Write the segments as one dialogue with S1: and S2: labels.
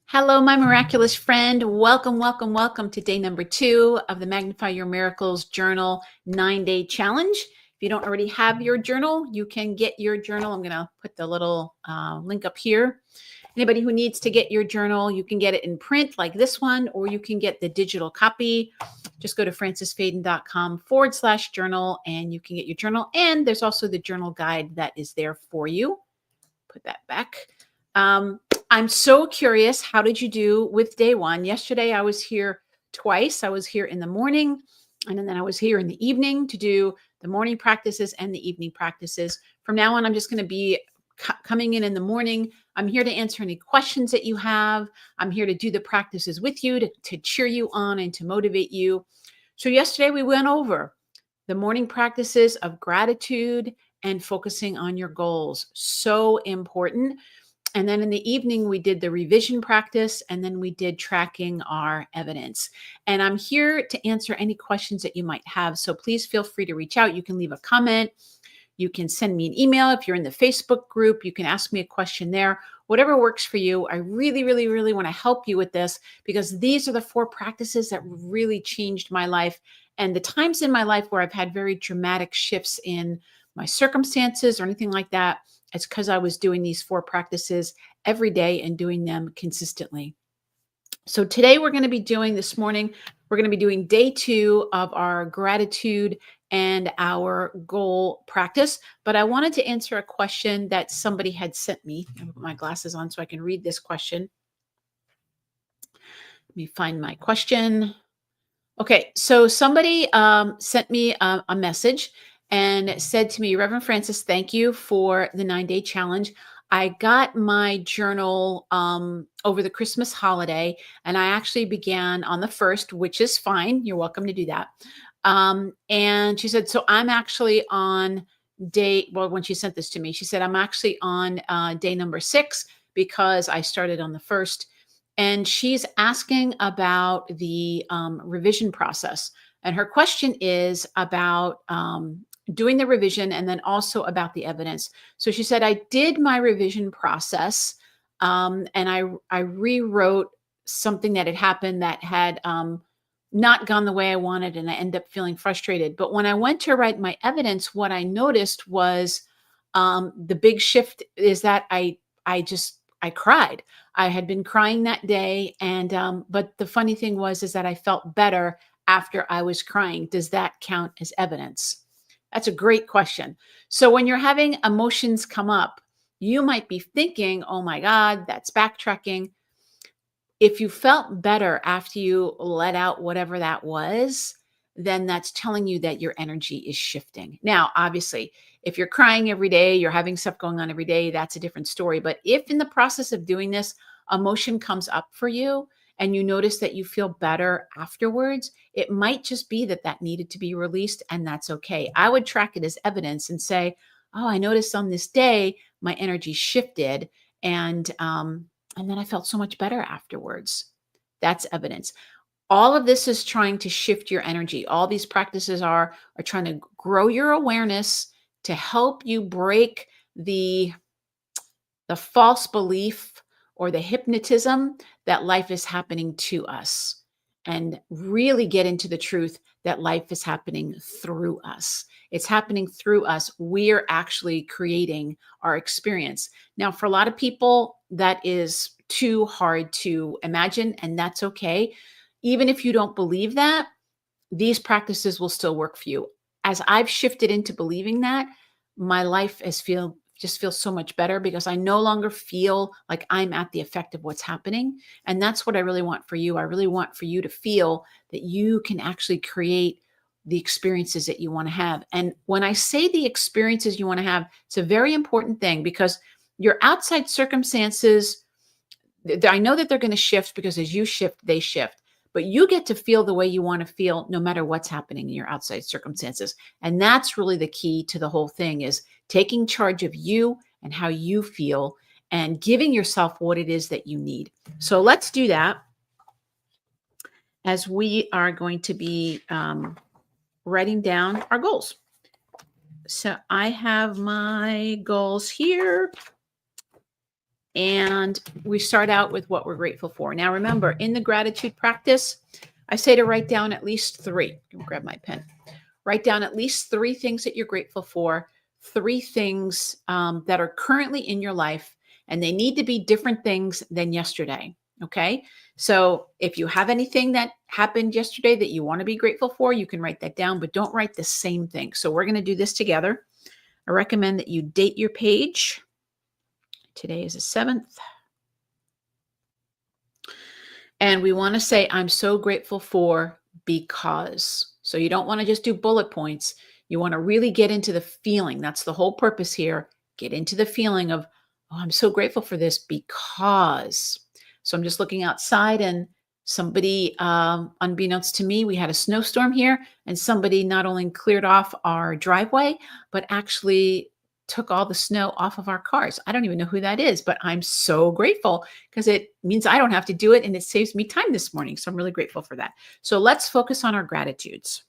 S1: Hello, my miraculous friend. Welcome, welcome, welcome to day number 2 of the Magnify Your Miracles Journal 9-day challenge. If you don't already have your journal, you can get your journal. I'm going to put the little link up here. Anybody who needs to get your journal, you can get it in print like this one, or you can get the digital copy. Just go to francisfaden.com/journal and you can get your journal. And there's also the journal guide that is there for you. Put that back. I'm so curious. How did you do with day 1? Yesterday, I was here twice. I was here in the morning, and then I was here in the evening to do the morning practices and the evening practices. From now on, I'm just going to be coming in the morning. I'm here to answer any questions that you have. I'm here to do the practices with you, to cheer you on and to motivate you. So yesterday, we went over the morning practices of gratitude and focusing on your goals. So important. And then in the evening, we did the revision practice, and then we did tracking our evidence. And I'm here to answer any questions that you might have. So please feel free to reach out. You can leave a comment. You can send me an email. If you're in the Facebook group, you can ask me a question there. Whatever works for you. I really, really, really want to help you with this because these are the 4 practices that really changed my life. And the times in my life where I've had very dramatic shifts in my circumstances or anything like that, it's because I was doing these 4 practices every day and doing them consistently. So today this morning, we're going to be doing day 2 of our gratitude and our goal practice. But I wanted to answer a question that somebody had sent me. I put my glasses on so I can read this question. Let me find my question. Okay, so somebody sent me a message and said to me, Reverend Francis, thank you for the 9-day challenge. I got my journal over the Christmas holiday, and I actually began on the 1st, which is fine. You're welcome to do that. And she said, so I'm actually on when she sent this to me, she said, I'm actually on day number 6 because I started on the 1st. And she's asking about the revision process. And her question is about doing the revision and then also about the evidence. So she said, I did my revision process and I rewrote something that had happened that had not gone the way I wanted. And I ended up feeling frustrated. But when I went to write my evidence, what I noticed was the big shift is that I cried. I had been crying that day, and but the funny thing was is that I felt better after I was crying. Does that count as evidence? That's a great question. So when you're having emotions come up, you might be thinking, "Oh my God, that's backtracking." If you felt better after you let out whatever that was, then that's telling you that your energy is shifting. Now, obviously, if you're crying every day, you're having stuff going on every day, that's a different story. But if in the process of doing this, emotion comes up for you and you notice that you feel better afterwards, it might just be that that needed to be released, and that's okay. I would track it as evidence and say, oh, I noticed on this day my energy shifted. And then I felt so much better afterwards. That's evidence. All of this is trying to shift your energy. All these practices are trying to grow your awareness to help you break the false belief or the hypnotism that life is happening to us and really get into the truth that life is happening through us. It's happening through us. We're actually creating our experience. Now, for a lot of people, that is too hard to imagine, and that's okay. Even if you don't believe that, these practices will still work for you. As I've shifted into believing that, my life just feels so much better because I no longer feel like I'm at the effect of what's happening. And that's what I really want for you. I really want for you to feel that you can actually create the experiences that you want to have. And when I say the experiences you want to have, it's a very important thing because your outside circumstances, I know that they're going to shift because as you shift, they shift. But you get to feel the way you want to feel no matter what's happening in your outside circumstances. And that's really the key to the whole thing is taking charge of you and how you feel and giving yourself what it is that you need. So let's do that as we are going to be writing down our goals. So I have my goals here. And we start out with what we're grateful for. Now, remember, in the gratitude practice, I say to write down at least three. Grab my pen. Write down at least three things that you're grateful for, three things that are currently in your life, and they need to be different things than yesterday. Okay. So if you have anything that happened yesterday that you want to be grateful for, you can write that down, but don't write the same thing. So we're going to do this together. I recommend that you date your page. Today is the 7th. And we want to say, I'm so grateful for because. So you don't want to just do bullet points. You want to really get into the feeling. That's the whole purpose here. Get into the feeling of, oh, I'm so grateful for this because. So I'm just looking outside and somebody, unbeknownst to me, we had a snowstorm here and somebody not only cleared off our driveway, but actually took all the snow off of our cars. I don't even know who that is, but I'm so grateful because it means I don't have to do it and it saves me time this morning. So I'm really grateful for that. So let's focus on our gratitudes.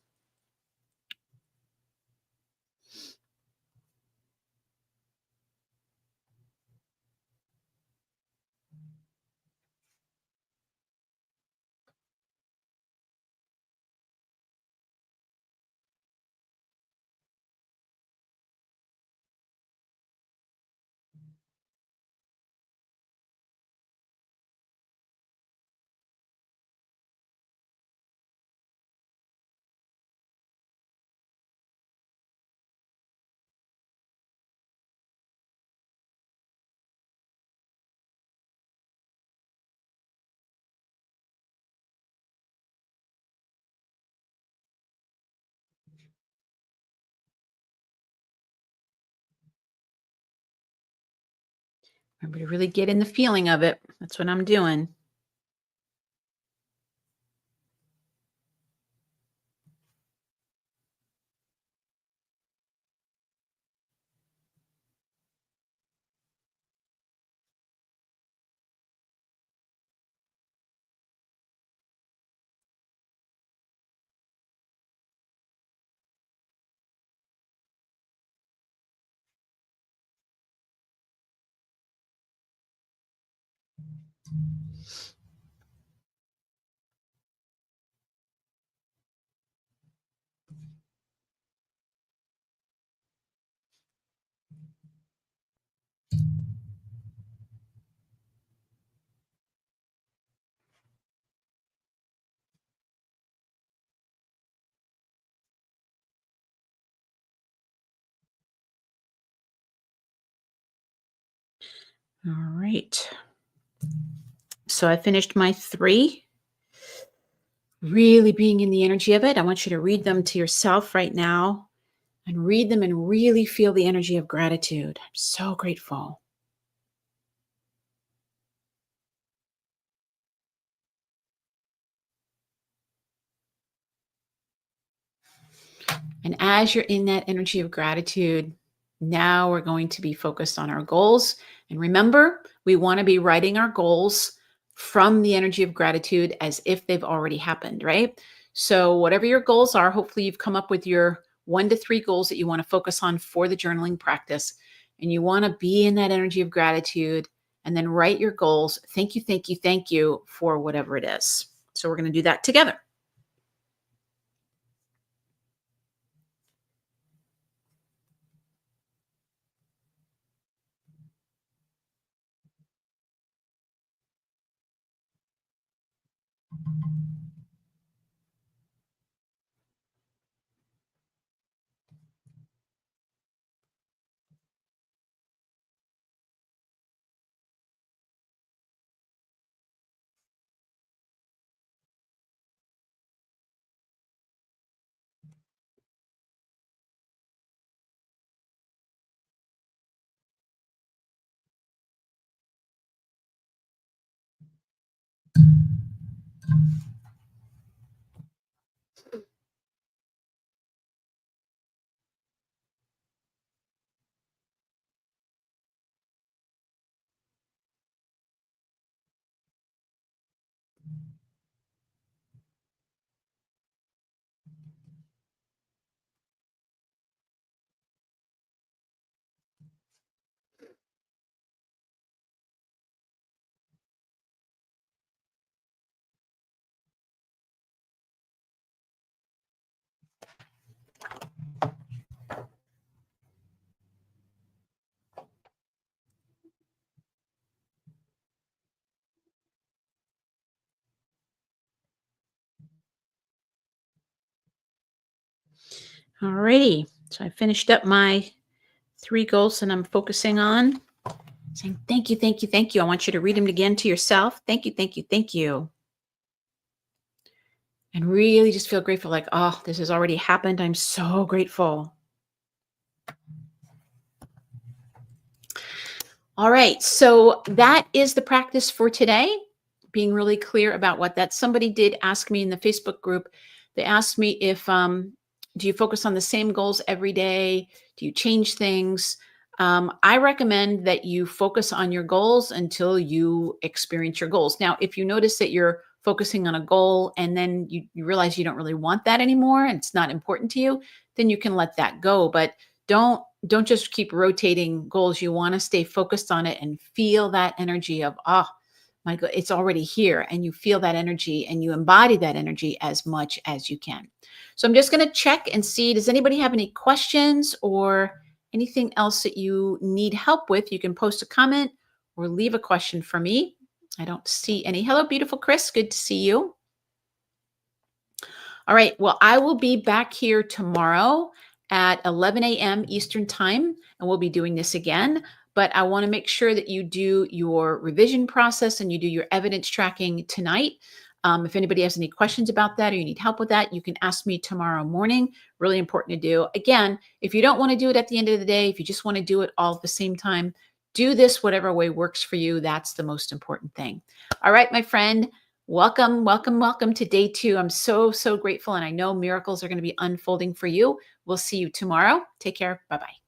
S1: Remember to really get in the feeling of it. That's what I'm doing. All right. So I finished my three. Really being in the energy of it. I want you to read them to yourself right now and read them and really feel the energy of gratitude. I'm so grateful. And as you're in that energy of gratitude, now we're going to be focused on our goals. And remember, we want to be writing our goals from the energy of gratitude as if they've already happened, right? So, whatever your goals are, hopefully you've come up with your 1 to 3 goals that you want to focus on for the journaling practice. And you want to be in that energy of gratitude and then write your goals. Thank you for whatever it is. So, we're going to do that together. Alrighty. So I finished up my 3 goals that I'm focusing on. Saying thank you, thank you, thank you. I want you to read them again to yourself. Thank you, thank you, thank you. And really just feel grateful, like, oh, this has already happened. I'm so grateful. All right. So that is the practice for today. Being really clear about what that somebody did ask me in the Facebook group. They asked me if do you focus on the same goals every day? Do you change things? I recommend that you focus on your goals until you experience your goals. Now, if you notice that you're focusing on a goal and then you realize you don't really want that anymore and it's not important to you, then you can let that go. But don't just keep rotating goals. You want to stay focused on it and feel that energy of, oh my God, it's already here. And you feel that energy and you embody that energy as much as you can. So I'm just going to check and see, does anybody have any questions or anything else that you need help with? You can post a comment or leave a question for me. I don't see any. Hello, beautiful Chris. Good to see you. All right. Well, I will be back here tomorrow at 11 a.m. Eastern Time, and we'll be doing this again. But I want to make sure that you do your revision process and you do your evidence tracking tonight. If anybody has any questions about that or you need help with that, you can ask me tomorrow morning. Really important to do. Again, if you don't want to do it at the end of the day, if you just want to do it all at the same time, do this whatever way works for you. That's the most important thing. All right, my friend. Welcome, welcome, welcome to day 2. I'm so, so grateful. And I know miracles are going to be unfolding for you. We'll see you tomorrow. Take care. Bye-bye.